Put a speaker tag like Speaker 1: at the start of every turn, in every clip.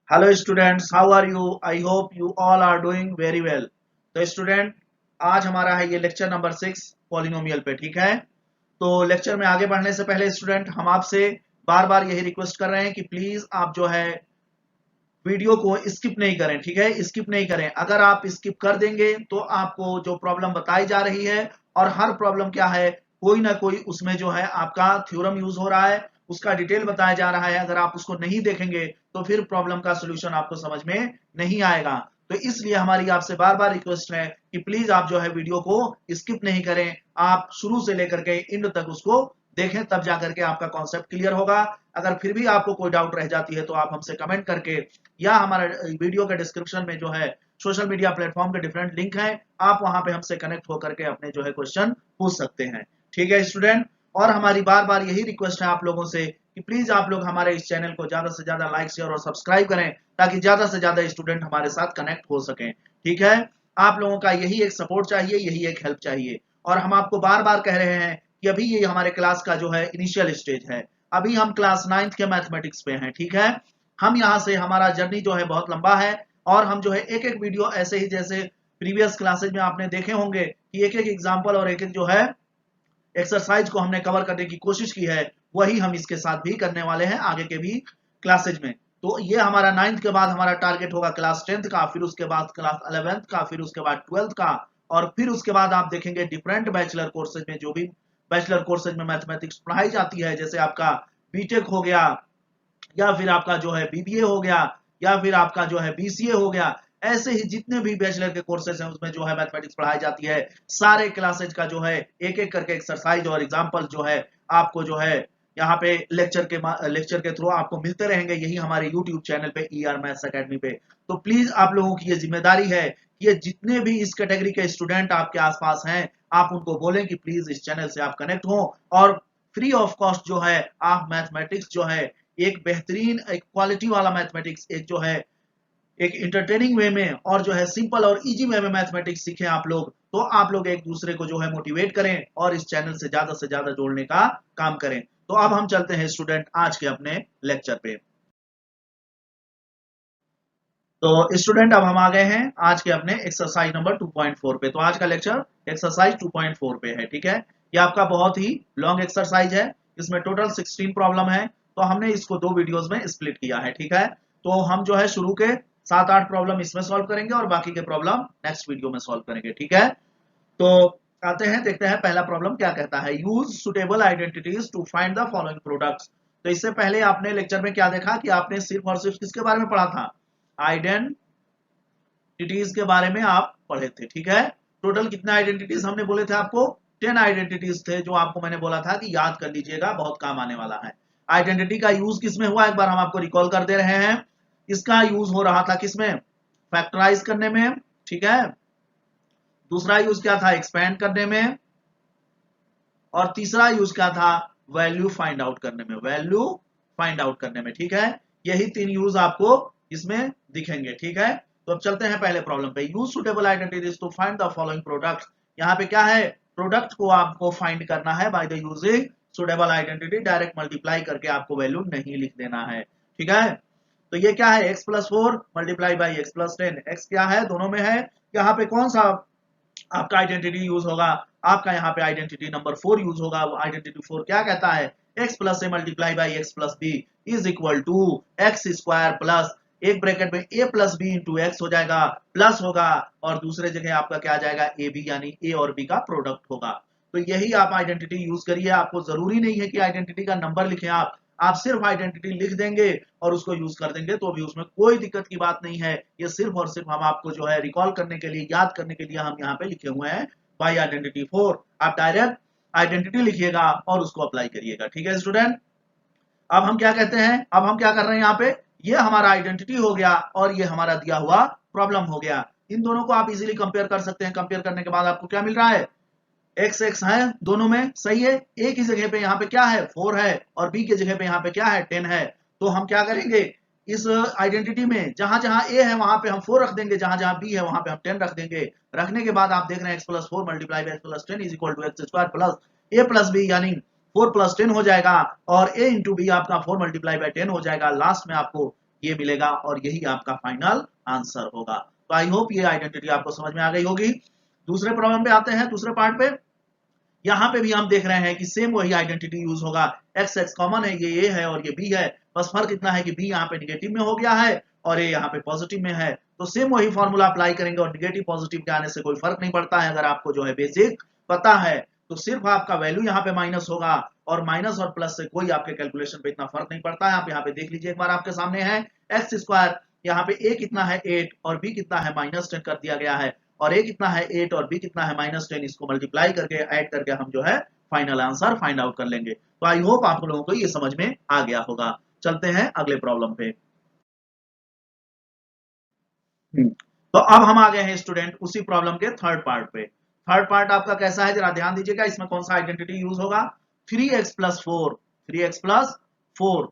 Speaker 1: Hello students, how are you? I hope you all are doing very well. तो student, आज हमारा है ये लेक्चर नंबर 6 पॉलिनोमियल पे। ठीक है, तो लेक्चर में आगे बढ़ने से पहले स्टूडेंट, हम आपसे बार बार यही रिक्वेस्ट कर रहे हैं कि प्लीज आप जो है वीडियो को स्किप नहीं करें। ठीक है, स्किप नहीं करें। अगर आप स्किप कर देंगे तो आपको जो प्रॉब्लम बताई जा रही है, और हर प्रॉब्लम क्या है, कोई ना कोई उसमें जो है आपका थ्योरम यूज हो रहा है, उसका डिटेल बताया जा रहा है। अगर आप उसको नहीं देखेंगे तो फिर प्रॉब्लम का सोल्यूशन आपको समझ में नहीं आएगा। तो इसलिए हमारी आपसे बार बार रिक्वेस्ट है कि प्लीज आप जो है वीडियो को स्किप नहीं करें, आप शुरू से लेकर के एंड तक उसको देखें, तब जाकर के आपका कॉन्सेप्ट क्लियर होगा। अगर फिर भी आपको कोई डाउट रह जाती है तो आप हमसे कमेंट करके, या हमारा वीडियो के डिस्क्रिप्शन में जो है सोशल मीडिया प्लेटफॉर्म के डिफरेंट लिंक हैं, आप वहां पे हमसे कनेक्ट होकर के अपने जो है क्वेश्चन पूछ सकते हैं। ठीक है स्टूडेंट, और हमारी बार बार यही रिक्वेस्ट है आप लोगों से कि प्लीज आप लोग हमारे इस चैनल को ज्यादा से ज्यादा लाइक शेयर और सब्सक्राइब करें, ताकि ज्यादा से ज्यादा स्टूडेंट हमारे साथ कनेक्ट हो सकें। ठीक है, आप लोगों का यही एक सपोर्ट चाहिए, यही एक हेल्प चाहिए। और हम आपको बार बार कह रहे हैं कि अभी ये हमारे क्लास का जो है इनिशियल स्टेज है। अभी हम क्लास 9th के मैथमेटिक्स पे हैं। ठीक है, हम यहाँ से, हमारा जर्नी जो है बहुत लंबा है, और हम जो है एक एक वीडियो ऐसे ही, जैसे प्रीवियस क्लासेज में आपने देखे होंगे कि एक एक एग्जाम्पल और एक एक जो है एक्सरसाइज को हमने कवर करने की कोशिश की है, वही हम इसके साथ भी करने वाले हैं आगे के भी क्लासेज में। तो ये हमारा 9th के बाद हमारा टारगेट होगा क्लास 10th का, फिर उसके बाद क्लास 11th का, फिर उसके बाद 12th का, और फिर उसके बाद आप देखेंगे डिफरेंट बैचलर कोर्सेज में, जो भी बैचलर कोर्सेज में मैथमेटिक्स पढ़ाई जाती है, जैसे आपका बीटेक हो गया, या फिर आपका जो है बीबीए हो गया, या फिर आपका जो है बीसीए हो गया। ऐसे ही जितने भी बैचलर के कोर्सेज हैं उसमें जो है मैथमेटिक्स पढ़ाई जाती है। सारे क्लासेज का जो है एक एक करके एक्सरसाइज और एग्जाम्पल जो है आपको जो है यहाँ पे लेक्चर के थ्रू आपको मिलते रहेंगे, यही हमारे यूट्यूब चैनल पे ER मैथ्स अकेडमी पे। तो प्लीज आप लोगों की ये जिम्मेदारी है कि ये जितने भी इस कैटेगरी के स्टूडेंट आपके आसपास हैं, आप उनको बोलें कि प्लीज इस चैनल से आप कनेक्ट हो, और फ्री ऑफ कॉस्ट जो है आप मैथमेटिक्स जो है एक बेहतरीन, एक क्वालिटी वाला मैथमेटिक्स, एक जो है एक इंटरटेनिंग वे में, और जो है सिंपल और इजी वे में मैथमेटिक्स सीखें आप लोग। तो आप लोग एक दूसरे को जो है मोटिवेट करें और इस चैनल से ज्यादा जोड़ने का काम करें। तो अब हम चलते हैं स्टूडेंट आज के अपने लेक्चर पे। तो स्टूडेंट, अब हम आ गए हैं आज के अपने एक्सरसाइज नंबर 2.4 पे। तो आज का लेक्चर एक्सरसाइज 2.4 पे है। ठीक है, ये आपका बहुत ही लॉन्ग एक्सरसाइज है, इसमें टोटल 16 प्रॉब्लम है। तो हमने इसको दो वीडियोस में स्प्लिट किया है। ठीक है, तो हम जो है शुरू के 7-8 प्रॉब्लम इसमें सॉल्व करेंगे, और बाकी के प्रॉब्लम नेक्स्ट वीडियो में सॉल्व करेंगे। ठीक है, तो आते हैं, देखते हैं पहला प्रॉब्लम क्या कहता है। Use suitable identities to find the following products. तो इससे पहले आपने लेक्चर में क्या देखा कि आपने सिर्फ और सिर्फ किसके बारे में पढ़ा था? आइडेंटिटीज के बारे में आप पढ़े थे। ठीक है, टोटल कितने आइडेंटिटीज हमने बोले थे आपको? 10 आइडेंटिटीज थे, जो आपको मैंने बोला था कि याद कर लीजिएगा, बहुत काम आने वाला है। आइडेंटिटी का यूज किसमें हुआ, एक बार हम आपको रिकॉल कर दे रहे हैं। इसका यूज हो रहा था किसमें? फैक्टराइज करने में। ठीक है, दूसरा यूज क्या था? एक्सपेंड करने में। और तीसरा यूज क्या था? वैल्यू फाइंड आउट करने में, वैल्यू फाइंड आउट करने में। ठीक है, यही 3 यूज आपको इसमें दिखेंगे। ठीक है, तो अब चलते हैं पहले प्रॉब्लम पे। Use suitable identities to find the following products. यहाँ पे क्या है? प्रोडक्ट को आपको फाइंड करना है by the using suitable identity. Direct multiply करके आपको वैल्यू नहीं लिख देना है। ठीक है, तो ये क्या है? x+4 multiply by x+10। x क्या है? दोनों में है। यहाँ पे कौन सा आपका आइडेंटिटी यूज होगा? आपका यहाँ पे आइडेंटिटी नंबर 4 यूज होगा। आइडेंटिटी 4 क्या कहता है? x plus a multiply by x plus b is equal to x square plus, एक ब्रैकेट में a plus b into x हो जाएगा, प्लस होगा, और दूसरे जगह आपका क्या आ जाएगा? ए बी, यानी ए और बी का प्रोडक्ट होगा। तो यही आप आइडेंटिटी यूज करिए। आपको जरूरी नहीं है कि आइडेंटिटी का नंबर लिखें, आप सिर्फ आइडेंटिटी लिख देंगे और उसको यूज कर देंगे, तो भी उसमें कोई दिक्कत की बात नहीं है। ये सिर्फ और सिर्फ हम आपको जो है रिकॉल करने के लिए, याद करने के लिए हम यहाँ पे लिखे हुए हैं बाई आइडेंटिटी 4। आप डायरेक्ट आइडेंटिटी लिखिएगा और उसको अप्लाई करिएगा। ठीक है स्टूडेंट, अब हम क्या कहते हैं, अब हम क्या कर रहे हैं यहाँ पे? ये हमारा आइडेंटिटी हो गया और ये हमारा दिया हुआ प्रॉब्लम हो गया। इन दोनों को आप इजीली कंपेयर कर सकते हैं। कंपेयर करने के बाद आपको क्या मिल रहा है? एक्स एक्स है दोनों में, सही है। ए की जगह पे यहाँ पे क्या है? 4 है, और बी की जगह पे यहाँ पे क्या है? 10 है। तो हम क्या करेंगे? इस आइडेंटिटी में जहां जहां ए है वहां पे हम 4 रख देंगे, जहां जहां बी है वहां पे हम 10 रख देंगे। रखने के बाद आप देख रहे हैं x+4 multiply by x+10 is equal to x square plus a plus b, यानी 4 प्लस 10 हो जाएगा, और a इंटू बी आपका 4 मल्टीप्लाई बाई 10 हो जाएगा। लास्ट में आपको ये मिलेगा और यही आपका फाइनल आंसर होगा। तो आई होप ये आइडेंटिटी आपको समझ में आ गई होगी। दूसरे प्रॉब्लम पे आते हैं, दूसरे पार्ट पे। यहाँ पे भी हम देख रहे हैं कि सेम वही आइडेंटिटी यूज होगा। एक्स एक्स कॉमन है, ये ए है और ये बी है, बस फर्क इतना है कि बी यहाँ पे निगेटिव में हो गया है और ए यहाँ पे पॉजिटिव में है। तो सेम वही फॉर्मूला अप्लाई करेंगे और निगेटिव पॉजिटिव के आने से कोई फर्क नहीं पड़ता है। अगर आपको जो है बेसिक पता है तो सिर्फ आपका वैल्यू यहाँ पे माइनस होगा और माइनस और प्लस से कोई आपके कैलकुलेशन पे इतना फर्क नहीं पड़ता है। आप यहाँ पे देख लीजिए, एक बार आपके सामने है एक्स स्क्वायर, यहाँ पे ए कितना है 8 और बी कितना है -10 कर दिया गया है, और ए कितना है 8 और बी कितना है -10, इसको मल्टीप्लाई करके ऐड करके हम जो है फाइनल आंसर फाइंड आउट कर लेंगे। तो आई होप आप लोगों को ये समझ में आ गया होगा। चलते हैं अगले प्रॉब्लम पे। तो अब हम आ गए हैं स्टूडेंट उसी प्रॉब्लम के थर्ड पार्ट पे। थर्ड पार्ट आपका कैसा है जरा ध्यान दीजिएगा, इसमें कौन सा आइडेंटिटी यूज होगा, 3x प्लस 4, 3x प्लस 4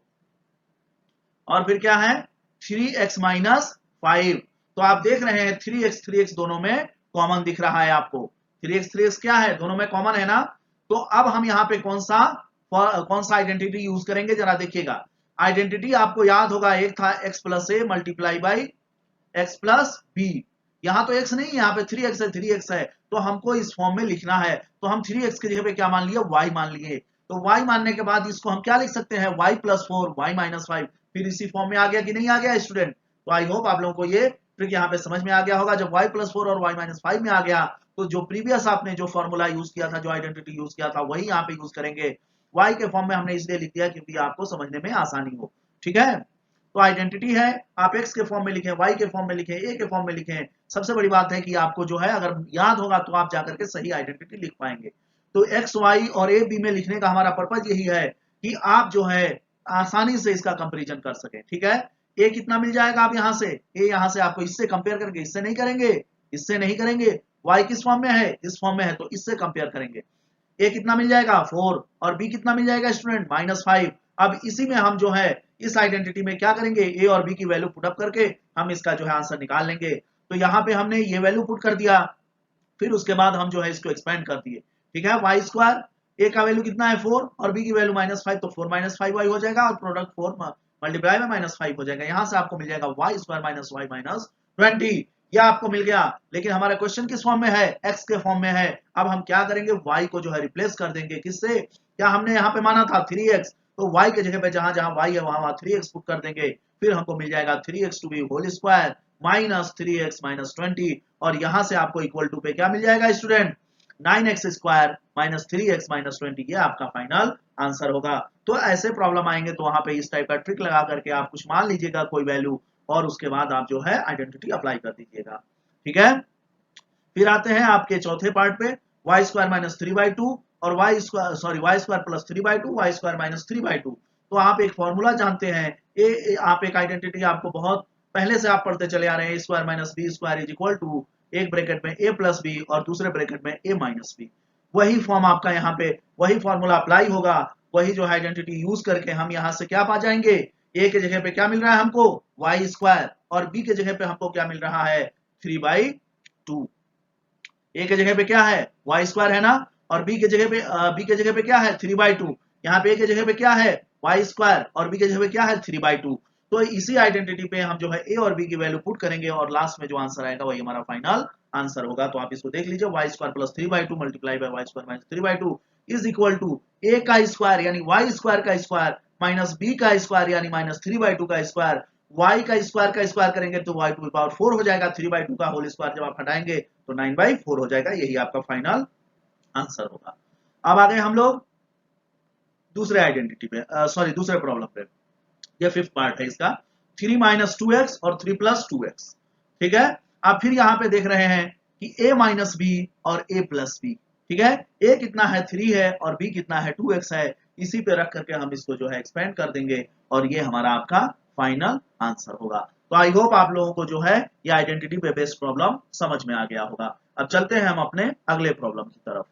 Speaker 1: और फिर क्या है 3x माइनस 5। तो आप देख रहे हैं 3x दोनों में कॉमन दिख रहा है आपको, 3x क्या है, दोनों में कॉमन है ना। तो अब हम यहाँ पे कौन सा आइडेंटिटी यूज करेंगे जरा देखिएगा। आइडेंटिटी आपको याद होगा, एक था x plus a multiply by x plus b. यहाँ तो x नहीं, यहाँ पे 3x है, 3x है, तो हमको इस फॉर्म में लिखना है। तो हम 3x की जगह पे क्या मान लिए, y मान लिए। तो y मानने के बाद इसको हम क्या लिख सकते हैं, y प्लस 4 y माइनस 5। फिर इसी फॉर्म में आ गया कि नहीं आ गया स्टूडेंट। तो आई होप आप लोगों को ये ट्रिक यहाँ पे समझ में आ गया होगा। जब y प्लस 4 और y माइनस 5 में आ गया तो जो प्रीवियस आपने जो फॉर्मूला यूज किया था, जो आइडेंटिटी यूज किया था, वही यहाँ पे यूज करेंगे। y के फॉर्म में हमने इसलिए लिख दिया क्योंकि आपको समझने में आसानी हो, ठीक है। तो आइडेंटिटी है, आप x के फॉर्म में लिखें, y के फॉर्म में लिखें, a के फॉर्म में लिखें। सबसे बड़ी बात है कि आपको जो है अगर याद होगा तो आप जाकर के सही आइडेंटिटी लिख पाएंगे। तो x y और a b में लिखने का हमारा पर्पज यही है कि आप जो है आसानी से इसका कंपैरिजन कर सकें, ठीक है। a कितना मिल जाएगा, आप यहाँ से a यहाँ से आपको इससे कंपेयर करके, इससे नहीं करेंगे, इससे नहीं करेंगे। y किस फॉर्म में है, इस फॉर्म में है, तो इससे कंपेयर करेंगे। a कितना मिल जाएगा 4 और b कितना मिल जाएगा स्टूडेंट -5। अब इसी में हम जो है इस आइडेंटिटी में क्या करेंगे, a और b की वैल्यू पुट अप करके हम इसका जो है आंसर निकाल लेंगे। तो यहाँ पे हमने ये वैल्यू पुट कर दिया, फिर उसके बाद हम जो है इसको एक्सपेंड कर दिए, ठीक है। वाई स्क्वायर, a का वैल्यू कितना है 4 और b की वैल्यू -5, तो 4 -5 y हो जाएगा और प्रोडक्ट 4 मल्टीप्लाई में -5 हो जाएगा। यहाँ से आपको मिल जाएगा y square minus y minus 20, यह आपको मिल गया। लेकिन हमारा क्वेश्चन किस फॉर्म में है, x के फॉर्म में है। अब हम क्या करेंगे, y को जो है रिप्लेस कर देंगे किससे, क्या हमने यहाँ पे माना था 3x, तो y के जगह पे जहां जहां y है वहां 3x पुट कर देंगे। फिर हमको मिल जाएगा 3x to be whole square minus 3x minus 20, और यहां से आपको इक्वल टू पे क्या मिल जाएगा student, 9x square minus 3x minus 20, ये आपका फाइनल आंसर होगा। तो ऐसे प्रॉब्लम आएंगे तो वहां पे इस टाइप का ट्रिक लगा करके आप कुछ मान लीजिएगा कोई वैल्यू, और उसके बाद आप जो है आइडेंटिटी अप्लाई कर दीजिएगा, ठीक है। फिर आते हैं आपके चौथे पार्ट पे, वाई स्क्वायर माइनस 3/2 और y square plus 3/2, y square minus 3/2। तो आप एक फॉर्मूला जानते हैं, आप एक आइडेंटिटी आपको बहुत पहले से आप पढ़ते चले आ रहे हैं, a square minus b square is equal to एक ब्रैकेट में a प्लस बी और दूसरे ब्रैकेट में a माइनस बी। वही फॉर्म आपका यहाँ पे, वही फॉर्मूला अप्लाई होगा, वही जो आइडेंटिटी यूज करके हम यहाँ से क्या पा जाएंगे, a के जगह पे क्या मिल रहा है हमको वाई स्क्वायर, और b के जगह पे हमको क्या मिल रहा है 3/2। a के जगह पे क्या है वाई स्क्वायर है ना, और b के जगह पे क्या है 3/2। यहाँ पे a के जगह पे क्या है वाई स्क्वायर और b के जगह पे क्या है 3/2। तो इसी आइडेंटिटी पे हम जो है a और b की वैल्यू पुट करेंगे और लास्ट में जो आंसर आएगा वही हमारा फाइनल आंसर होगा। तो आप इसको देख लीजिए, y square plus 3/2 multiply by y square minus 3/2 is equal to a का स्क्वायर यानी वाई स्क्वायर का स्क्वायर माइनस b का स्क्वायर यानी माइनस 3/2 का स्क्वायर। y का स्क्वायर करेंगे तो y टू द पावर 4 हो जाएगा, 3/2 का होल स्क्वायर जब आप हटाएंगे तो 9/4 हो जाएगा, यही आपका फाइनल आंसर होगा। अब आ गए हम लोग दूसरे आइडेंटिटी पे, सॉरी दूसरे प्रॉब्लम पे। ये फिफ्थ पार्ट है इसका, 3 माइनस 2x और 3 प्लस 2x, ठीक है। आप फिर यहाँ पे देख रहे हैं कि a माइनस बी और a प्लस बी, ठीक है। a कितना है 3 है और b कितना है 2x है, इसी पे रख करके हम इसको जो है एक्सपेंड कर देंगे और ये हमारा आपका फाइनल आंसर होगा। तो आई होप आप लोगों को जो है ये आइडेंटिटी पे बेस्ड प्रॉब्लम समझ में आ गया होगा। अब चलते हैं हम अपने अगले प्रॉब्लम की तरफ।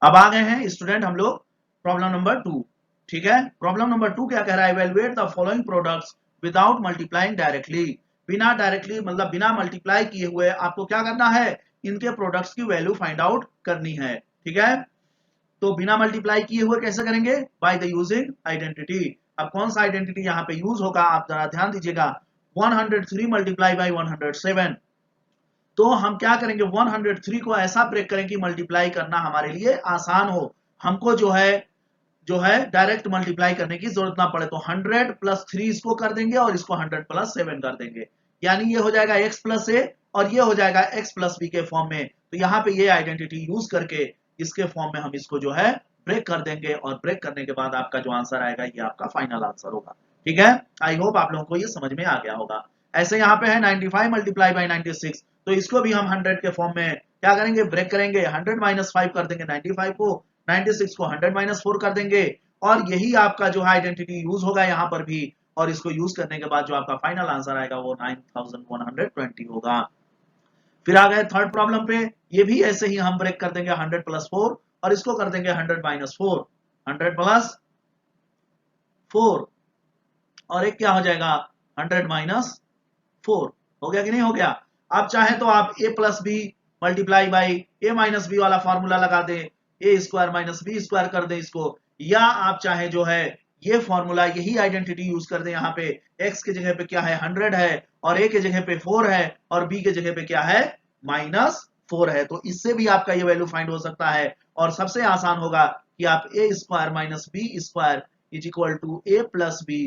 Speaker 1: अब आ गए हैं स्टूडेंट हम लोग प्रॉब्लम नंबर 2, ठीक है। प्रॉब्लम नंबर 2 क्या कह रहा है, evaluate the following products without multiplying directly. बिना डायरेक्टली मतलब बिना मल्टीप्लाई किए हुए आपको क्या करना है, इनके प्रोडक्ट्स की वैल्यू फाइंड आउट करनी है, ठीक है। तो बिना मल्टीप्लाई किए हुए कैसे करेंगे? By the using identity. अब कौन सा आइडेंटिटी यहाँ पे यूज होगा, आप जरा ध्यान दीजिएगा। 103 मल्टीप्लाई बाई 107। तो हम क्या करेंगे, 103 को ऐसा ब्रेक करें कि मल्टीप्लाई करना हमारे लिए आसान हो, हमको जो है डायरेक्ट मल्टीप्लाई करने की जरूरत ना पड़े। तो 100 प्लस 3 इसको कर देंगे और इसको 100 प्लस 7 कर देंगे, यानी ये हो जाएगा x प्लस ए और ये हो जाएगा x प्लस बी के फॉर्म में। तो यहाँ पे ये आइडेंटिटी यूज करके इसके फॉर्म में हम इसको जो है ब्रेक कर देंगे और ब्रेक करने के बाद आपका जो आंसर आएगा ये आपका फाइनल आंसर होगा। ठीक है, आई होप आप लोगों को ये समझ में आ गया होगा। ऐसे यहाँ पे है 95 मल्टीप्लाई बाई 96, तो इसको भी हम 100 के फॉर्म में क्या करेंगे, ब्रेक करेंगे। 100 माइनस 5 कर देंगे 95 को, 96 को 100 माइनस 4 कर देंगे और यही आपका जो है आइडेंटिटी यूज होगा यहाँ पर भी। और इसको यूज करने के बाद जो आपका फाइनल आंसर आएगा वो 9120 होगा। फिर आ गए थर्ड प्रॉब्लम पे, ये भी ऐसे ही हम ब्रेक कर देंगे 100 प्लस 4 और इसको कर देंगे 100 माइनस 4, 100 प्लस 4 और एक क्या हो जाएगा 100 माइनस 4। हो गया कि नहीं हो गया? आप चाहे तो आप a plus b multiply by a minus b वाला फॉर्मूला लगा दें, a square minus b square कर दें इसको, या आप चाहे जो है ये फॉर्मूला यही आइडेंटिटी यूज कर दें। यहाँ पे x के जगह पे क्या है 100 है और a के जगह पे 4 है और b के जगह पे क्या है माइनस 4 है। तो इससे भी आपका ये वैल्यू फाइंड हो सकता है और सबसे आसान होगा कि आप a square minus b square is equal to a plus b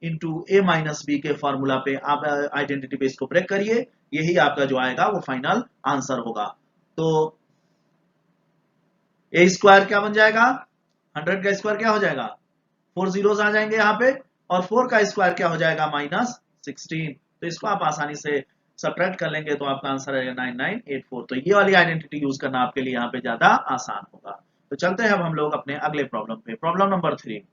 Speaker 1: into a minus b के फॉर्मूला पे आप आइडेंटिटी पे इसको ब्रेक करिए, यही आपका जो आएगा वो फाइनल आंसर होगा। तो ए स्क्वायर क्या बन जाएगा, 100 का स्क्वायर क्या हो जाएगा, 4 जीरोस आ जाएंगे यहाँ पे और 4 का स्क्वायर क्या हो जाएगा माइनस 16। तो इसको आप आसानी से सब्ट्रैक्ट कर लेंगे तो आपका आंसर आएगा 9984। तो ये वाली आइडेंटिटी यूज करना आपके लिए यहाँ पे ज्यादा आसान होगा। तो चलते हैं अब हम लोग अपने अगले प्रॉब्लम पे। Problem number 3,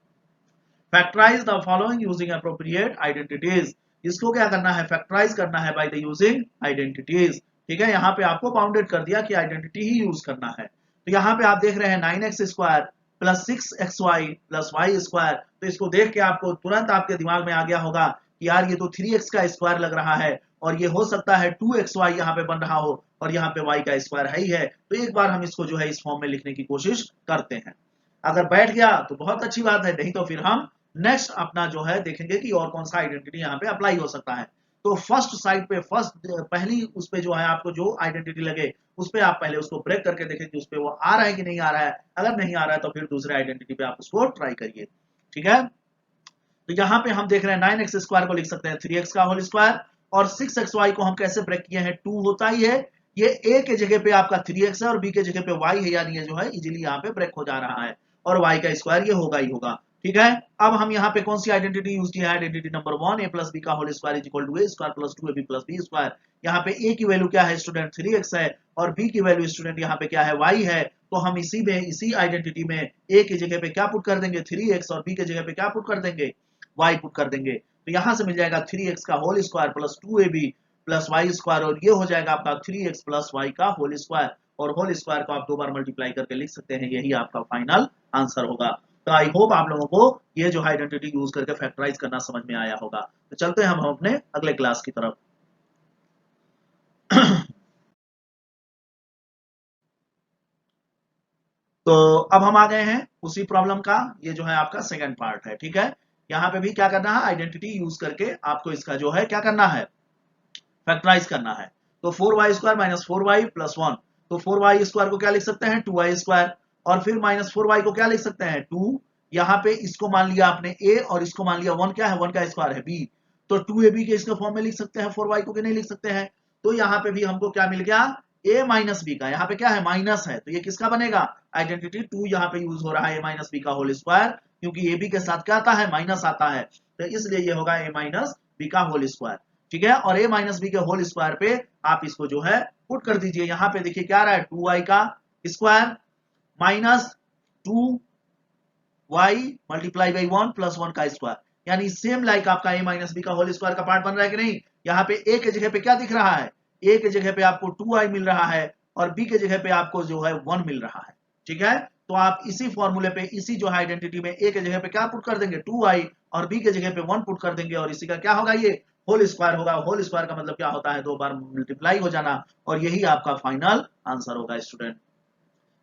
Speaker 1: factorise the following using appropriate identities. इसको क्या करना है, फैक्टराइज करना है बाय द यूजिंग आइडेंटिटीज। ठीक है, यहाँ पे आपको बाउंडेड कर दिया कि आइडेंटिटी ही यूज करना है। तो यहाँ पे आप देख रहे हैं 9x square plus 6xy plus y square. तो इसको देख के आपको तुरंत आपके दिमाग में आ गया होगा कि यार ये तो 3x का स्क्वायर लग रहा है और ये हो सकता है 2xy यहाँ पे बन रहा हो और यहाँ पे y का स्क्वायर है ही है। तो एक बार हम इसको जो है इस फॉर्म में लिखने की कोशिश करते हैं। अगर बैठ गया तो बहुत अच्छी बात है, नहीं तो फिर हम नेक्स्ट अपना जो है देखेंगे कि और कौन सा आइडेंटिटी यहाँ पे अप्लाई हो सकता है। तो फर्स्ट साइड पे पहली उस पे जो है आपको जो आइडेंटिटी लगे उस पे आप पहले उसको ब्रेक करके देखें कि उस पे वो आ रहा है कि नहीं आ रहा है। अगर नहीं आ रहा है तो फिर दूसरे आइडेंटिटी पे आप उसको ट्राई करिए। ठीक है, तो यहाँ पे हम देख रहे हैं 9x स्क्वायर को लिख सकते हैं 3x का होल स्क्वायर और 6xy को हम कैसे ब्रेक किए हैं, 2 होता ही है। ये a के जगह पे आपका 3x है और b के जगह पे y है, यानी ये जो है इजीली यहाँ पे ब्रेक हो जा रहा है और y का स्क्वायर ये होगा ही होगा। ठीक है, अब हम यहाँ पे कौन सी आइडेंटिटी यूज किया है, identity number 1, a plus b का whole square is equal to a square plus 2ab plus b square. यहाँ पे a की वैल्यू क्या है स्टूडेंट 3x है और b की वैल्यू स्टूडेंट यहाँ पे क्या है y है। तो हम इसी आइडेंटिटी में a की जगह पे क्या पुट कर देंगे 3x और b की जगह पे क्या पुट कर देंगे y पुट कर देंगे। तो यहां से मिल जाएगा 3x का होल स्क्वायर प्लस 2ab प्लस y स्क्वायर और ये हो जाएगा आपका 3x प्लस y का होल स्क्वायर और होल स्क्वायर को आप 2 बार मल्टीप्लाई करके लिख सकते हैं, यही आपका फाइनल आंसर होगा। तो आई होप आप लोगों को ये जो आइडेंटिटी यूज करके फैक्टराइज करना समझ में आया होगा। तो चलते हैं हम अपने अगले क्लास की तरफ। तो अब हम आ गए हैं उसी प्रॉब्लम का, ये जो है आपका सेकंड पार्ट है। ठीक है, यहाँ पे भी क्या करना है, आइडेंटिटी यूज करके आपको इसका जो है क्या करना है, फैक्टराइज करना है। तो 4y square minus 4y plus 1, तो 4y स्क्वायर को क्या लिख सकते हैं 2y स्क्वायर और फिर माइनस 4y को क्या लिख सकते हैं 2। यहाँ पे इसको मान लिया आपने a और इसको मान लिया 1 क्या है 1 का स्क्वायर है b, तो 2ab के इसके फॉर्म में लिख सकते हैं 4y को कि नहीं लिख सकते हैं। तो यहाँ पे भी हमको क्या मिल गया a माइनस बी का, यहाँ पे क्या है माइनस है, तो ये किसका बनेगा आइडेंटिटी 2 यहाँ पे यूज हो रहा है a माइनस बी का होल स्क्वायर, क्योंकि ab के साथ क्या आता है माइनस आता है, तो इसलिए ये होगा a माइनस बी का होल स्क्वायर। ठीक है, और a माइनस बी के होल स्क्वायर पे आप इसको जो है पुट कर दीजिए। यहाँ पे देखिए क्या आ रहा है 2y का square minus 2y multiply by 1 plus 1 का स्क्वायर, यानी सेम लाइक आपका a माइनस बी का होल स्क्वायर का पार्ट बन रहा है कि नहीं। यहाँ पे a के जगह पे क्या दिख रहा है, a के जगह पे आपको 2y मिल रहा है और b के जगह पे आपको जो है 1 मिल रहा है। ठीक है, तो आप इसी फॉर्मूले पे इसी जो है आइडेंटिटी में a के जगह पे क्या पुट कर देंगे 2y और b के जगह पे 1 पुट कर देंगे और इसी का क्या होगा ये होल स्क्वायर होगा। होल स्क्वायर का मतलब क्या होता है 2 बार मल्टीप्लाई हो जाना और यही आपका फाइनल आंसर होगा स्टूडेंट।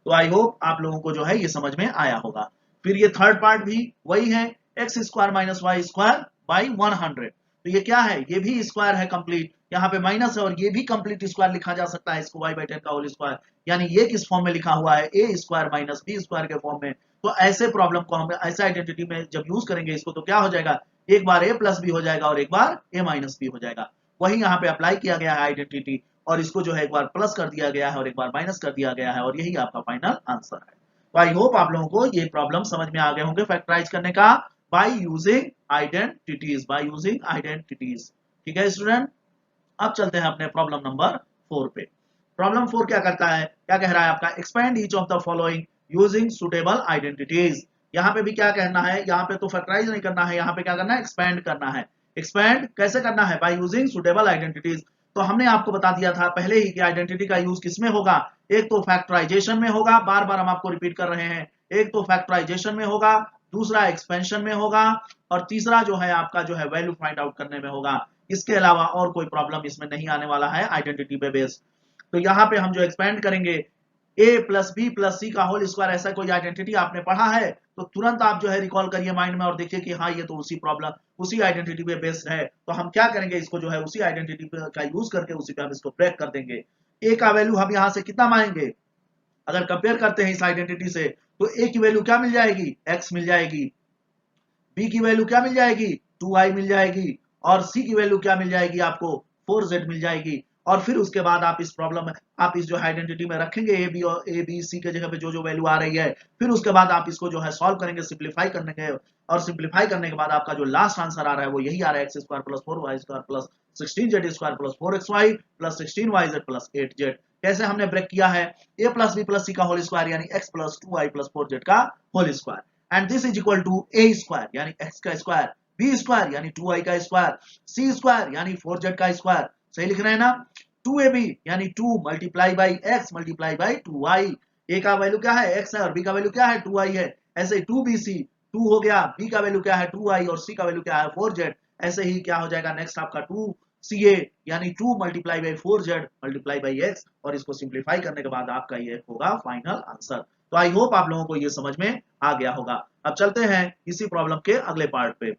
Speaker 1: तो आई होप आप लोगों को जो है ये समझ में आया होगा। फिर ये थर्ड पार्ट भी वही है, x square minus y square by 100। तो ये क्या है, ये भी स्क्वायर है कंप्लीट, यहाँ पे माइनस है और ये भी कंप्लीट स्क्वायर लिखा जा सकता है इसको, y बाई 10 का होल स्क्वायर, यानी ये किस फॉर्म में लिखा हुआ है, ए स्क्वायर माइनस बी स्क्वायर के फॉर्म में। तो ऐसे प्रॉब्लम को हम ऐसे आइडेंटिटी में जब यूज करेंगे इसको, तो क्या हो जाएगा, एक बार ए प्लस बी हो जाएगा और एक बार ए माइनस बी हो जाएगा। वही यहाँ पे अप्लाई किया गया है आइडेंटिटी, और इसको जो है एक बार प्लस कर दिया गया है और एक बार माइनस कर दिया गया है, और यही आपका फाइनल आंसर है। तो आई होप आप लोगों को ये प्रॉब्लम समझ में आ गए होंगे फैक्टराइज करने का by using identities, by using identities. ठीक है स्टूडेंट, अब चलते हैं अपने प्रॉब्लम नंबर 4 पे। प्रॉब्लम 4 क्या करता है, क्या कह रहा है आपका, expand each of the following using suitable identities. यहाँ पे भी क्या कहना है, यहाँ पे तो फैक्टराइज नहीं करना है, यहाँ पे क्या करना है, एक्सपेंड करना है। एक्सपेंड कैसे करना है, बाय यूजिंग सुटेबल आइडेंटिटीज। तो हमने आपको बता दिया था पहले ही कि आइडेंटिटी का यूज किसमें होगा, एक तो फैक्टराइजेशन में होगा, बार बार हम आपको रिपीट कर रहे हैं, एक तो फैक्टराइजेशन में होगा, दूसरा एक्सपेंशन में होगा, और तीसरा जो है आपका जो है वैल्यू फाइंड आउट करने में होगा। इसके अलावा और कोई प्रॉब्लम इसमें नहीं आने वाला है आइडेंटिटी पे बेस्ड। तो यहाँ पे हम जो एक्सपेंड करेंगे, ए प्लस बी प्लस सी का होल स्क्वायर, ऐसा कोई आइडेंटिटी आपने पढ़ा है तो तुरंत आप जो है रिकॉल करिए माइंड में और देखिए कि हाँ ये तो उसी प्रॉब्लम, उसी आइडेंटिटी पे बेस्ड है। तो हम क्या करेंगे, इसको जो है उसी आइडेंटिटी का यूज करके उसी पे हम इसको ब्रेक कर देंगे। ए का वैल्यू हम यहाँ से कितना मांगेंगे, अगर कंपेयर करते हैं इस आइडेंटिटी से, तो ए की वैल्यू क्या मिल जाएगी, एक्स मिल जाएगी, बी की वैल्यू क्या मिल जाएगी, 2i मिल जाएगी, और सी की वैल्यू क्या मिल जाएगी आपको, 4z मिल जाएगी। और फिर उसके बाद आप इस प्रॉब्लम में, आप इस जो आइडेंटिटी में रखेंगे ए बी और ए बी सी के जगह पे जो जो वैल्यू आ रही है, फिर उसके बाद आप इसको जो है सॉल्व करेंगे, सिंप्लीफाई करेंगे, और सिंप्लीफाई करने के बाद आपका जो लास्ट आंसर आ रहा है वो यही आ रहा है, x square plus 4y square plus 16z square plus 4xy plus 16yz plus 8z। कैसे हमने ब्रेक किया है, a plus b plus c का होल स्क्वायर यानी x plus 2y plus 4z का whole square, and this is equal to a square यानी x का square, b square यानी 2y का स्क्वायर, c स्क्वायर यानी 4z का स्क्वायर। सही लिख रहे हैं ना, 2ab यानी 2 multiply by x multiply by 2y। a का वैल्यू क्या है, x है, और b का वैल्यू क्या है, 2y है। ऐसे ही 2bc 2 हो गया, b का वैल्यू क्या है 2y और c का वैल्यू क्या है 4z। ऐसे ही क्या हो जाएगा नेक्स्ट आपका 2ca यानी 2 multiply by 4z multiply by x, और इसको सिंप्लीफाई करने के बाद आपका ये होगा फाइनल आंसर। तो आई होप आप लोगों को ये समझ में आ गया होगा। अब चलते हैं इसी प्रॉब्लम के अगले पार्ट पे।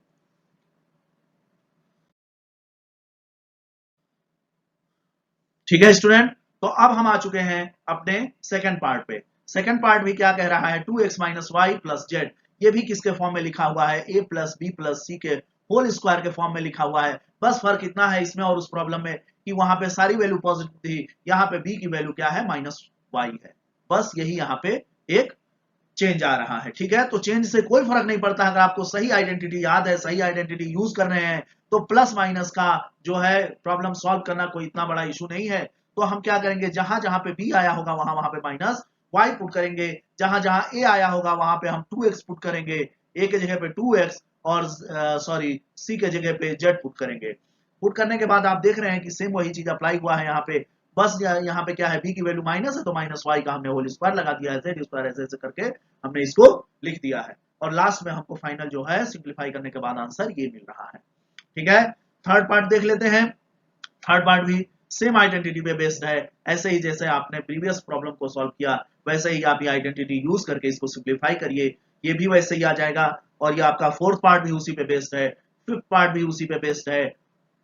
Speaker 1: ठीक है स्टूडेंट, तो अब हम आ चुके हैं अपने सेकंड पार्ट पे। सेकंड पार्ट भी क्या कह रहा है, 2x minus Y plus Z. ये भी किसके फॉर्म में लिखा हुआ है, a प्लस बी प्लस सी के होल स्क्वायर के फॉर्म में लिखा हुआ है। बस फर्क इतना है इसमें और उस प्रॉब्लम में कि वहां पे सारी वैल्यू पॉजिटिव थी, यहाँ पे b की वैल्यू क्या है, माइनस वाई है। बस यही यहाँ पे एक चेंज आ रहा है। ठीक है, तो चेंज से कोई फर्क नहीं पड़ता, अगर आपको सही आइडेंटिटी याद है, सही आइडेंटिटी यूज कर रहे हैं, तो प्लस माइनस का जो है प्रॉब्लम सॉल्व करना कोई इतना बड़ा इशू नहीं है। तो हम क्या करेंगे, जहां जहां पे बी आया होगा वहां वहां पे माइनस वाई पुट करेंगे, जहां जहां ए आया होगा वहां पे हम 2x पुट करेंगे, ए के जगह पे 2x और सॉरी सी के जगह पे z पुट करेंगे। पुट करने के बाद आप देख रहे हैं कि सेम वही चीज अप्लाई हुआ है यहाँ पे। बस यहाँ पे क्या है, b की वैल्यू माइनस है तो माइनस वाई का हमने होल स्क्वायर लगा दिया है, जेड स्क्वायर ऐसे ऐसे करके हमने इसको लिख दिया है, और लास्ट में हमको फाइनल जो है सिंप्लीफाई करने के बाद आंसर ये मिल रहा है। ठीक है, थर्ड पार्ट देख लेते हैं। थर्ड पार्ट भी सेम आइडेंटिटी पे बेस्ड है, ऐसे ही जैसे आपने प्रीवियस प्रॉब्लम को सॉल्व किया वैसे ही आप ये आइडेंटिटी यूज करके इसको सिंप्लीफाई करिए, ये भी वैसे ही आ जाएगा। और ये आपका फोर्थ पार्ट भी उसी पे बेस्ड है, फिफ्थ पार्ट भी उसी पे बेस्ड है,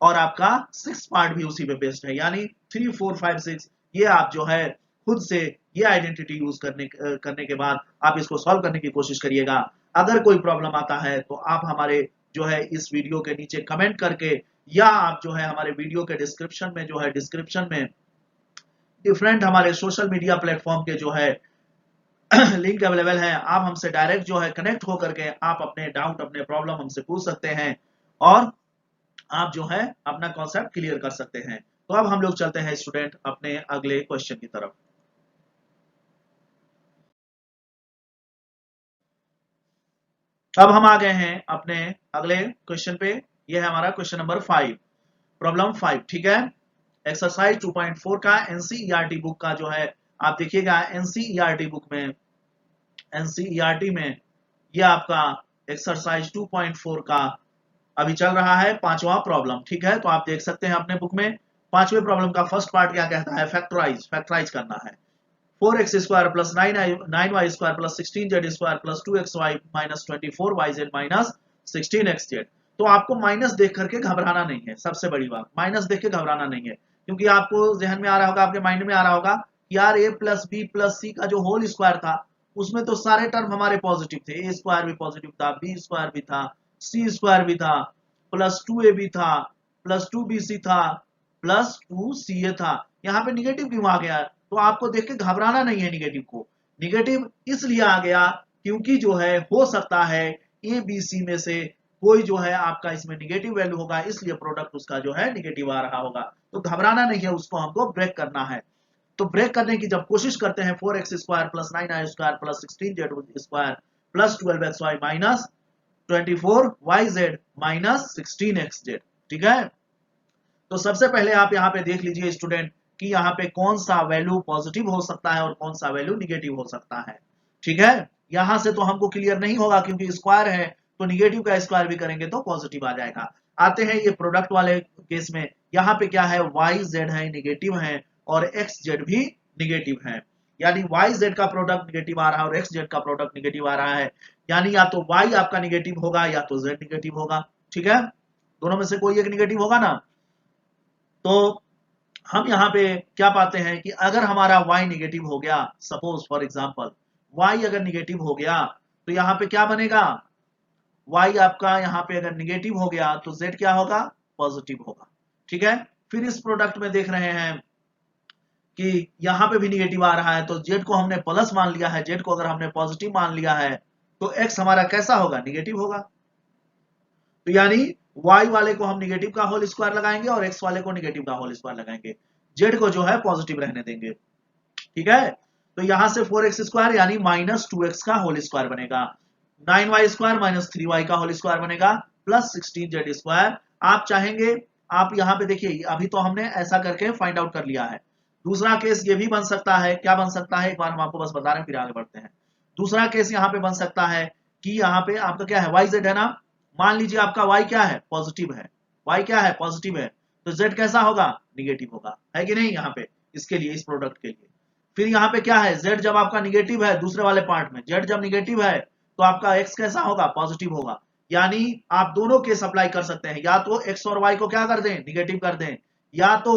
Speaker 1: और आपका सिक्स पार्ट भी उसी पे बेस्ड है, यानी 3 4 5 6 ये आप जो है खुद से ये आइडेंटिटी यूज करने के बाद आप इसको सॉल्व करने की कोशिश करिएगा। अगर कोई प्रॉब्लम आता है तो आप हमारे जो है इस वीडियो के नीचे कमेंट करके, या आप जो है हमारे वीडियो के डिस्क्रिप्शन में जो है डिस्क्रिप्शन में डिफरेंट हमारे सोशल मीडिया प्लेटफॉर्म के जो है लिंक अवेलेबल है, आप हमसे डायरेक्ट जो है कनेक्ट होकर के आप अपने डाउट अपने प्रॉब्लम हमसे पूछ सकते हैं, और आप जो है अपना कॉन्सेप्ट क्लियर कर सकते हैं। तो अब हम लोग चलते हैं स्टूडेंट अपने अगले क्वेश्चन की तरफ। अब हम आ गए हैं अपने अगले क्वेश्चन पे, यह है हमारा क्वेश्चन नंबर 5, प्रॉब्लम 5। ठीक है, एक्सरसाइज 2.4 का एनसीईआरटी बुक का जो है आप देखिएगा, एनसीईआरटी बुक में एनसीईआरटी में ये आपका एक्सरसाइज 2.4 का अभी चल रहा है पांचवा प्रॉब्लम। ठीक है, तो आप देख सकते हैं अपने बुक में पांचवें प्रॉब्लम का फर्स्ट पार्ट क्या कहता है, फैक्टराइज करना है। 4x² plus 9y² plus 16z² plus 2xy minus 24yz minus 16xz। तो आपको माइनस देख करके घबराना नहीं है, सबसे बड़ी बात माइनस देख के घबराना नहीं है, क्योंकि आपको जहन में आ रहा होगा, आपके माइंड में आ रहा होगा यार a plus b plus c का जो होल स्क्वायर था उसमें तो सारे टर्म हमारे पॉजिटिव थे, a स्क्वायर भी पॉजिटिव था, b स्क्वायर भी था, c स्क्वायर भी था, प्लस 2ab था, प्लस 2bc था, प्लस 2ca था, यहाँ पे निगेटिव क्यों आ गया? तो आपको देख के घबराना नहीं है निगेटिव को। निगेटिव इसलिए आ गया क्योंकि जो है हो सकता है ए बी सी में से कोई जो है आपका इसमें निगेटिव वैल्यू होगा, इसलिए प्रोडक्ट उसका जो है निगेटिव आ रहा होगा। तो घबराना नहीं है, उसको हमको ब्रेक करना है। तो ब्रेक करने की जब कोशिश करते हैं 4x² plus 9y² plus 16z² plus 12xy minus 24yz minus 16xz, ठीक है। तो सबसे पहले आप यहाँ पे देख लीजिए स्टूडेंट कि यहाँ पे कौन सा वैल्यू पॉजिटिव हो सकता है और कौन सा वैल्यू निगेटिव हो सकता है, ठीक है। यहां से तो हमको क्लियर नहीं होगा क्योंकि स्क्वायर है, तो निगेटिव का स्क्वायर भी करेंगे तो पॉजिटिव आ जाएगा। आते हैं ये प्रोडक्ट वाले केस में, यहाँ पे क्या है yz है निगेटिव है और xz भी निगेटिव है, यानी yz का प्रोडक्ट निगेटिव आ रहा है और xz का प्रोडक्ट निगेटिव आ रहा है, यानी या तो y आपका निगेटिव होगा या तो z निगेटिव होगा, ठीक है। दोनों में से कोई एक निगेटिव होगा ना। तो हम यहाँ पे क्या पाते हैं कि अगर हमारा y निगेटिव हो गया, सपोज फॉर एग्जांपल y अगर निगेटिव हो गया तो यहाँ पे क्या बनेगा, y आपका यहाँ पे अगर निगेटिव हो गया तो z क्या होगा, पॉजिटिव होगा, ठीक है। फिर इस प्रोडक्ट में देख रहे हैं कि यहाँ पे भी निगेटिव आ रहा है, तो z को हमने प्लस मान लिया है, z को अगर हमने पॉजिटिव मान लिया है तो x हमारा कैसा होगा, निगेटिव होगा। तो यानी y वाले को हम निगेटिव का होल स्क्वायर लगाएंगे और x वाले को निगेटिव का होल स्क्वायर लगाएंगे, z को जो है पॉजिटिव रहने देंगे, ठीक है। तो यहां से 4x² यानी माइनस 2x का होल स्क्वायर बनेगा, 9y² माइनस 3y का होल स्क्वायर बनेगा प्लस 16z²। आप चाहेंगे, आप यहाँ पे देखिए अभी तो हमने ऐसा करके फाइंड आउट कर लिया है। दूसरा केस ये भी बन सकता है, क्या बन सकता है एक बार हम आपको बस बता रहे हैं फिर आगे बढ़ते हैं। दूसरा केस यहाँ पे बन सकता है कि यहाँ पे आपका क्या है yz है ना, मान लीजिए आपका y क्या है, पॉजिटिव है, y क्या है, पॉजिटिव है, तो z कैसा होगा, निगेटिव होगा, है कि नहीं। यहाँ पे इसके लिए, इस प्रोडक्ट के लिए फिर यहाँ पे क्या है, z जब आपका निगेटिव है, दूसरे वाले पार्ट में z जब निगेटिव है तो आपका x कैसा होगा, पॉजिटिव होगा। यानी आप दोनों केस अप्लाई कर सकते हैं, या तो x और y को क्या कर दें, निगेटिव कर दें, या तो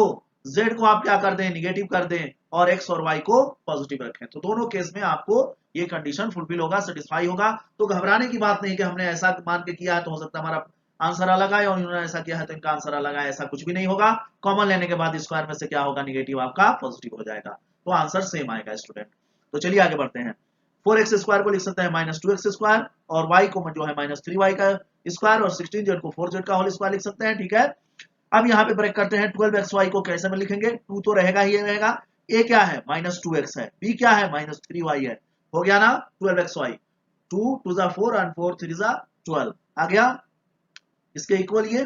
Speaker 1: z को आप क्या कर दें, निगेटिव कर दें और x और y को पॉजिटिव रखें। तो दोनों केस में आपको ये कंडीशन फुलफिल होगा, सेटिस्फाई होगा। तो घबराने की बात नहीं कि हमने ऐसा मान के किया है तो हो सकता है हमारा आंसर अलग आए और इन्होंने ऐसा किया है तो इनका आंसर अलग आए, ऐसा कुछ भी नहीं होगा। कॉमन लेने के बाद स्क्वायर में से क्या होगा, निगेटिव आपका पॉजिटिव हो जाएगा, तो आंसर सेम आएगा स्टूडेंट। तो चलिए आगे बढ़ते हैं। 4x² को लिख सकते हैं माइनस 2x² और y को जो है माइनस 3y का स्क्वायर और 16z को 4z का होल स्क्वायर लिख सकते हैं, ठीक है। अब यहाँ पे ब्रेक करते हैं, 12xy को कैसे में लिखेंगे, 2 तो रहेगा ही रहेगा, a क्या है माइनस 2x है, b क्या है माइनस 3y है, हो गया ना 12xy, 2 2 4 और 4 3 12 आ गया, इसके इक्वल ये।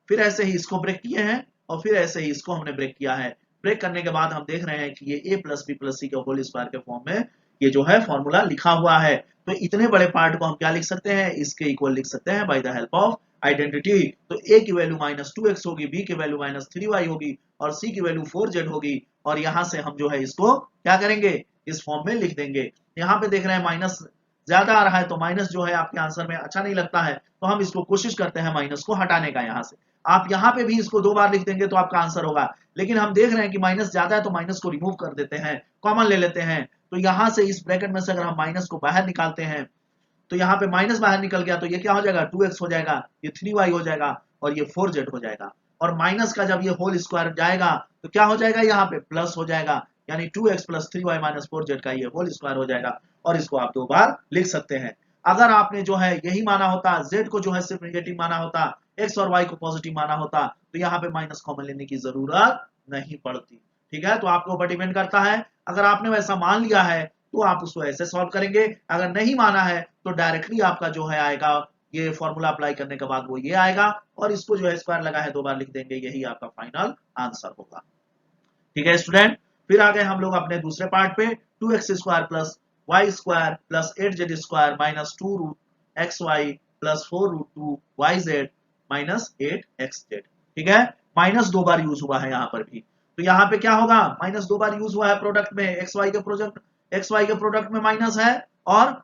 Speaker 1: फिर ऐसे ही इसको ब्रेक किए हैं और फिर ऐसे ही इसको हमने ब्रेक किया है। ब्रेक करने के बाद हम देख रहे हैं कि ये a प्लस बी प्लस सी के होल स्क्वायर के फॉर्म में ये जो है फॉर्मूला लिखा हुआ है। तो इतने बड़े पार्ट को हम क्या लिख सकते हैं, इसके इक्वल लिख सकते हैं by the help of identity. तो a की वैल्यू माइनस 2x होगी, b की वैल्यू माइनस 3y होगी और c की वैल्यू 4z होगी, और यहां से हम जो है इसको क्या करेंगे, इस फॉर्म में लिख देंगे। यहाँ पे देख रहे हैं माइनस ज्यादा आ रहा है, तो माइनस जो है आपके आंसर में अच्छा नहीं लगता है, तो हम इसको कोशिश करते हैं माइनस को हटाने का। यहाँ से आप यहाँ पे भी इसको 2 बार लिख देंगे तो आपका आंसर होगा, लेकिन हम देख रहे हैं कि माइनस ज्यादा है तो माइनस को रिमूव कर देते हैं, कॉमन ले लेते हैं। तो यहाँ से इस ब्रैकेट में से अगर हम माइनस को बाहर निकालते हैं तो यहाँ पे माइनस बाहर निकल गया, तो ये क्या हो जाएगा, 2x हो जाएगा, ये 3y हो जाएगा और ये 4z हो जाएगा। और माइनस का जब ये होल स्क्वायर जाएगा तो क्या हो जाएगा, यहाँ पे प्लस हो जाएगा, यानी 2x plus 3y minus 4z का ये होल स्क्वायर हो जाएगा, और इसको आप 2 बार लिख सकते हैं। अगर आपने जो है यही माना होता, z को जो है सिर्फ नेगेटिव माना होता, x और y को पॉजिटिव माना होता, तो यहाँ पे माइनस कॉमन लेने की जरूरत नहीं पड़ती, ठीक है। तो आपके ऊपर डिपेंड करता है, अगर आपने वैसा मान लिया है तो आप उसको ऐसे सॉल्व करेंगे, अगर नहीं माना है तो डायरेक्टली आपका जो है आएगा, ये फॉर्मूला अप्लाई करने के बाद वो ये आएगा, और इसको जो है स्क्वायर लगा है 2 बार लिख देंगे, यही आपका फाइनल आंसर होगा, ठीक है स्टूडेंट। फिर आ गए हम लोग अपने दूसरे पार्ट पे, 2x² plus y² plus 8z² minus 2 root xy plus 4 root 2 yz minus 8xz, ठीक है। माइनस 2 बार यूज हुआ है यहाँ पर भी, तो यहाँ पे क्या होगा, माइनस 2 बार यूज हुआ है प्रोडक्ट में, एक्स वाई के प्रोडक्ट में माइनस है और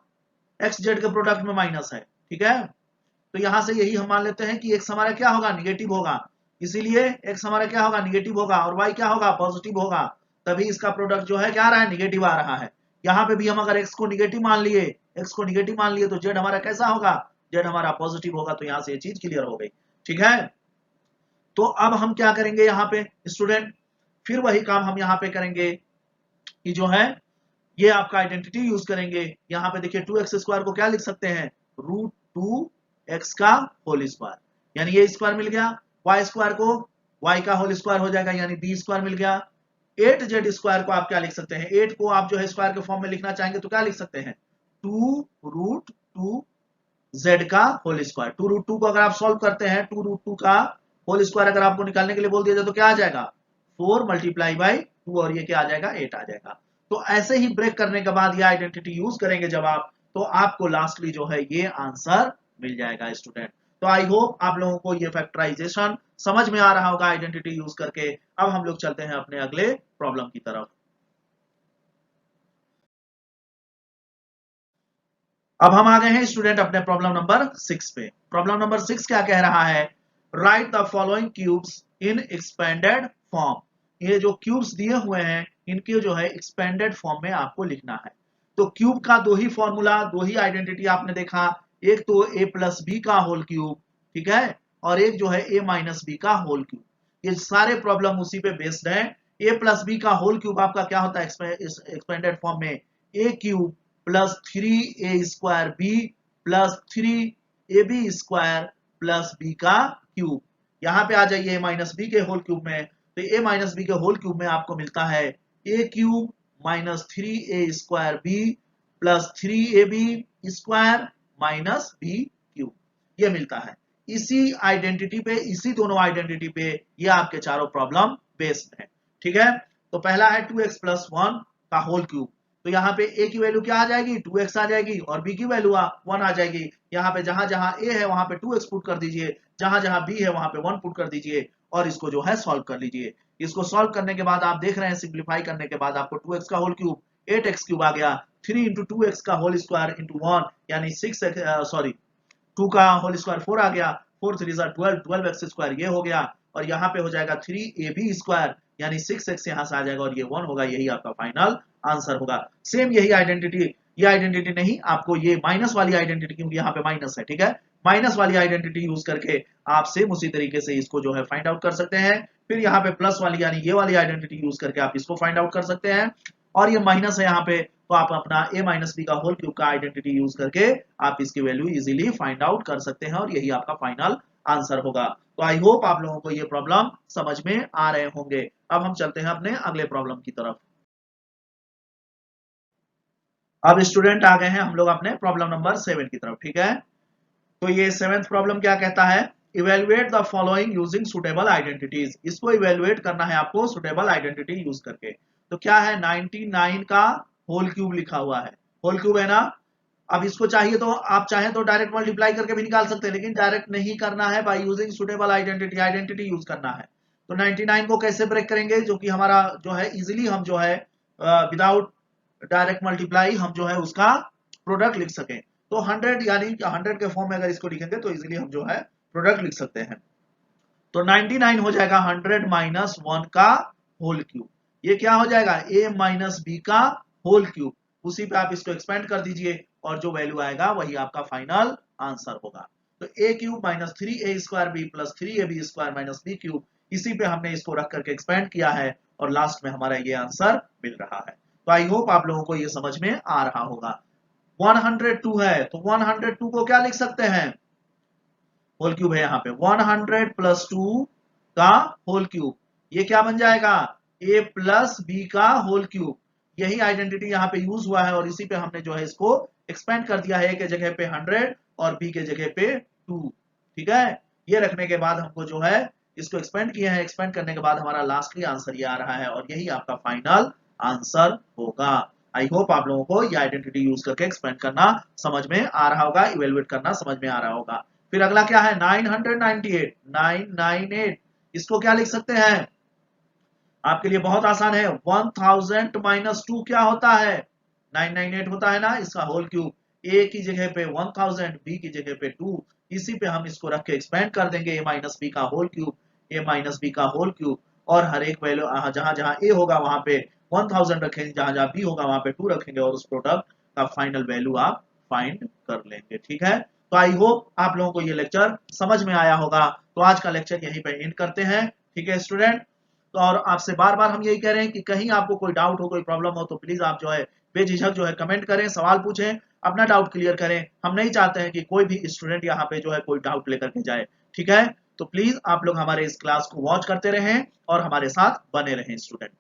Speaker 1: एक्स जेड के प्रोडक्ट में माइनस है, ठीक है। तो यहां से यही हम मान लेते हैं कि एक्स हमारा क्या होगा, निगेटिव होगा, इसीलिए एक्स हमारा क्या होगा, निगेटिव होगा, और वाई क्या होगा, पॉजिटिव होगा, तभी इसका प्रोडक्ट जो है क्या आ रहा है, निगेटिव आ रहा है। यहाँ पे भी हम अगर एक्स को निगेटिव मान लिए, तो जेड हमारा कैसा होगा, जेड हमारा पॉजिटिव होगा। तो यहाँ से ये चीज क्लियर हो गई, ठीक है। तो अब हम क्या करेंगे यहाँ पे स्टूडेंट, फिर वही काम हम यहाँ पे करेंगे कि जो है ये आपका आइडेंटिटी यूज करेंगे। यहाँ पे देखिए 2x² को क्या लिख सकते हैं, √2x का होल स्क्वायर, यानी ये स्क्वायर मिल गया, y² को y का होल स्क्वायर हो जाएगा, यानी b² मिल गया। 8z² को आप क्या लिख सकते हैं, 8 को आप जो है स्क्वायर के फॉर्म में लिखना चाहेंगे तो क्या लिख सकते हैं, 2√2z का होल स्क्वायर। 2√2 को अगर आप सॉल्व करते हैं, 2√2 का होल स्क्वायर अगर आपको निकालने के लिए बोल दिया जाए तो क्या आ जाएगा, 4 मल्टीप्लाई बाई 2, और ये क्या आ जाएगा, 8 आ जाएगा। तो ऐसे ही ब्रेक करने के बाद ये आइडेंटिटी यूज करेंगे जब आप, तो आपको लास्टली जो है ये आंसर मिल जाएगा स्टूडेंट। तो आई होप आप लोगों को ये फैक्टराइजेशन समझ में आ रहा होगा आइडेंटिटी यूज करके। अब हम लोग चलते हैं अपने अगले प्रॉब्लम की तरफ। अब हम आ गए हैं स्टूडेंट अपने प्रॉब्लम नंबर 6 पे। प्रॉब्लम नंबर 6 क्या कह रहा है, right the following cubes in expanded form. ये जो क्यूब्स दिए हुए हैं इनके जो है एक्सपेंडेड फॉर्म में आपको लिखना है। तो क्यूब का दो ही फॉर्मूला, दो ही आइडेंटिटी आपने देखा, एक तो a प्लस बी का होल क्यूब, ठीक है, और एक जो है a माइनस बी का होल क्यूब। ये सारे प्रॉब्लम उसी पे बेस्ड है। a प्लस बी का होल क्यूब आपका क्या होता है एक्सपेंडेड फॉर्म में, a cube plus 3a² b plus 3ab² plus b का क्यूब। यहाँ पे आ जाइए माइनस बी के होल क्यूब में, तो a माइनस बी के होल क्यूब में आपको मिलता है a cube minus 3a² b plus 3ab² minus b cube, ये मिलता है। इसी आइडेंटिटी पे, इसी दोनों आइडेंटिटी पे ये आपके चारों प्रॉब्लम बेस्ड है, ठीक है। तो पहला है 2x प्लस 1 का होल क्यूब, तो यहाँ पे a की वैल्यू क्या आ जाएगी, 2x आ जाएगी, और b की वैल्यू 1 आ जाएगी। यहाँ पे जहां जहां a है वहां पे 2x पुट कर दीजिए, जहां जहां b है वहां पे 1 पुट कर दीजिए, और इसको जो है सॉल्व कर लीजिए। इसको सॉल्व करने के बाद आप देख रहे हैं, सिंप्लीफाई करने के बाद आपको 2x का होल क्यूब 8x³ आ गया, 3 इंटू 2x का होल स्क्वायर इंटू 1 यानी 2 का होल स्क्वायर 4 आ गया, 4 3 12, 12x² ये हो गया, और यहाँ पे हो जाएगा 3ab² यानी 6x यहाँ से आ जाएगा, और ये 1 होगा, यही आपका फाइनल आंसर होगा। सेम यही आइडेंटिटी, ये आइडेंटिटी नहीं, आपको ये माइनस वाली आइडेंटिटी, क्योंकि यहाँ पे माइनस है, ठीक है, माइनस वाली आइडेंटिटी यूज करके आप सेम उसी तरीके से इसको जो है फाइंड आउट कर सकते हैं। फिर यहाँ पे प्लस वाली यानी ये वाली आइडेंटिटी यूज करके आप इसको फाइंड आउट कर सकते हैं, और ये माइनस है यहाँ पे, तो आप अपना a माइनस बी का होल क्यूब का आइडेंटिटी यूज करके आप इसकी वैल्यू इजीली फाइंड आउट कर सकते हैं, और यही आपका फाइनल आंसर होगा। तो आई होप आप लोगों को ये प्रॉब्लम समझ में आ रहे होंगे। अब हम चलते हैं अपने अगले प्रॉब्लम की तरफ। अब स्टूडेंट आ गए हैं हम लोग अपने प्रॉब्लम नंबर 7 की तरफ, ठीक है। तो ये 7th प्रॉब्लम क्या कहता है, evaluate the following using suitable identities. इसको इवेलुएट करना है आपको सुटेबल आइडेंटिटी यूज करके। तो क्या है, 99 का होल क्यूब लिखा हुआ है, होल क्यूब है ना। अब इसको चाहिए तो आप चाहें तो डायरेक्ट मल्टीप्लाई करके भी निकाल सकते हैं, लेकिन डायरेक्ट नहीं करना है, by using suitable identity, identity use करना है। तो 99 को कैसे ब्रेक करेंगे, जो कि हमारा जो है इजिली हम जो है विदाउट डायरेक्ट मल्टीप्लाई हम जो है उसका प्रोडक्ट लिख सकें। तो 100 यानी 100 के फॉर्म में अगर इसको लिखेंगे तो इजिली हम जो है प्रोडक्ट लिख सकते हैं। तो 99 हो जाएगा 100 माइनस 1 का होल क्यूब, ये क्या हो जाएगा, a माइनस बी का होल क्यूब। उसी पे आप इसको एक्सपेंड कर दीजिए, और जो वैल्यू आएगा वही आपका फाइनल आंसर होगा। तो a cube minus 3a² b plus 3ab² minus b cube, इसी पे हमने इसको रख करके एक्सपेंड किया है, और लास्ट में हमारा ये आंसर मिल रहा है। तो आई होप आप लोगों को ये समझ में आ रहा होगा। 102 है, तो 102 को क्या लिख सकते हैं, होल क्यूब है यहाँ पे, 100 प्लस 2 का होल क्यूब, ये क्या बन जाएगा, a प्लस बी का होल क्यूब। यही आइडेंटिटी यहाँ पे यूज हुआ है, और इसी पे हमने जो है इसको एक्सपेंड कर दिया है, a के जगह पे 100 और b के जगह पे 2, ठीक है। ये रखने के बाद हमको जो है इसको एक्सपेंड किया है, एक्सपेंड करने के बाद हमारा लास्टली आंसर ये आ रहा है, और यही आपका फाइनल आंसर होगा। आई होप आप लोगों को ये आइडेंटिटी यूज करके एक्सपेंड करना समझ में आ रहा होगा, इवेलुएट करना समझ में आ रहा होगा। फिर अगला क्या है, 998, 998, इसको क्या लिख सकते हैं, आपके लिए बहुत आसान है। 1000 माइनस 2 क्या होता है? 998 होता है ना, इसका होल क्यूब। ए की जगह पे 1000, बी की जगह पे 2, इसी पे हम इसको रख के एक्सपेंड कर देंगे। ए माइनस बी का होल क्यूब, ए माइनस बी का होल क्यूब, और हर एक वैल्यू जहां जहां ए होगा वहां पे 1000 रखेंगे, जहां जहां बी होगा वहां पे 2 रखेंगे, और उस प्रोडक्ट का फाइनल वैल्यू आप फाइंड कर लेंगे। ठीक है, तो आई होप आप लोगों को ये लेक्चर समझ में आया होगा। तो आज का लेक्चर यहीं पे एंड करते हैं। ठीक है स्टूडेंट, तो और आपसे बार बार हम यही कह रहे हैं कि कहीं आपको कोई डाउट हो, कोई प्रॉब्लम हो, तो प्लीज आप जो है बेझिझक जो है कमेंट करें, सवाल पूछें, अपना डाउट क्लियर करें। हम नहीं चाहते हैं कि कोई भी स्टूडेंट यहाँ पे जो है कोई डाउट लेकर के जाए। ठीक है, तो प्लीज आप लोग हमारे इस क्लास को वॉच करते रहें और हमारे साथ बने रहें स्टूडेंट।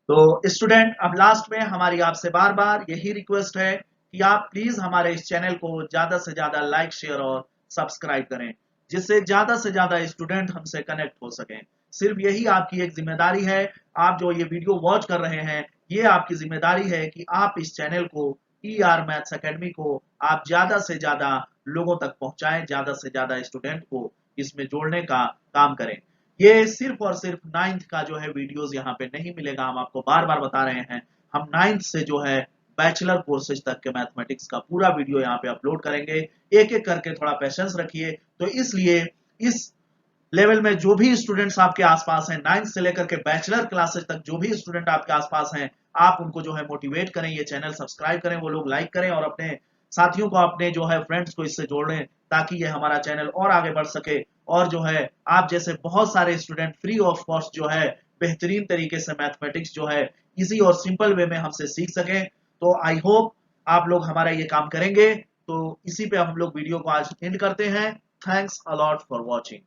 Speaker 1: तो स्टूडेंट, अब लास्ट में हमारी आपसे बार बार यही रिक्वेस्ट है कि आप प्लीज हमारे इस चैनल को ज्यादा से ज्यादा लाइक, शेयर और सब्सक्राइब करें, जिससे ज्यादा से ज्यादा स्टूडेंट हमसे कनेक्ट हो सकें। सिर्फ यही आपकी एक जिम्मेदारी है। आप जो ये वीडियो वॉच कर रहे हैं, ये आपकी जिम्मेदारी है कि आप इस चैनल को, ER मैथ्स एकेडमी को आप ज्यादा से ज्यादा लोगों तक पहुंचाएं, ज्यादा से ज्यादा स्टूडेंट को इसमें जोड़ने का काम करें। ये सिर्फ और सिर्फ 9th का जो है वीडियोस यहाँ पे नहीं मिलेगा। हम आपको बार बार बता रहे हैं, हम 9th से जो है बैचलर कोर्सेज तक के मैथमेटिक्स का पूरा वीडियो यहाँ पे अपलोड करेंगे। एक एक करके थोड़ा पेशेंस रखिए। तो इसलिए इस लेवल में जो भी स्टूडेंट्स आपके आसपास हैं, 9th से लेकर के बैचलर क्लासेज तक जो भी स्टूडेंट आपके आसपास हैं, आप उनको जो है मोटिवेट करें, ये चैनल सब्सक्राइब करें, वो लोग लाइक करें और अपने साथियों को, अपने जो है फ्रेंड्स को इससे जोड़ें, ताकि ये हमारा चैनल और आगे बढ़ सके। और जो है आप जैसे बहुत सारे स्टूडेंट फ्री ऑफ कॉस्ट जो है बेहतरीन तरीके से मैथमेटिक्स जो है इजी और सिंपल वे में हमसे सीख सकें। तो आई होप आप लोग हमारा ये काम करेंगे। तो इसी पे हम लोग वीडियो को आज एंड करते हैं। Thanks a lot for watching.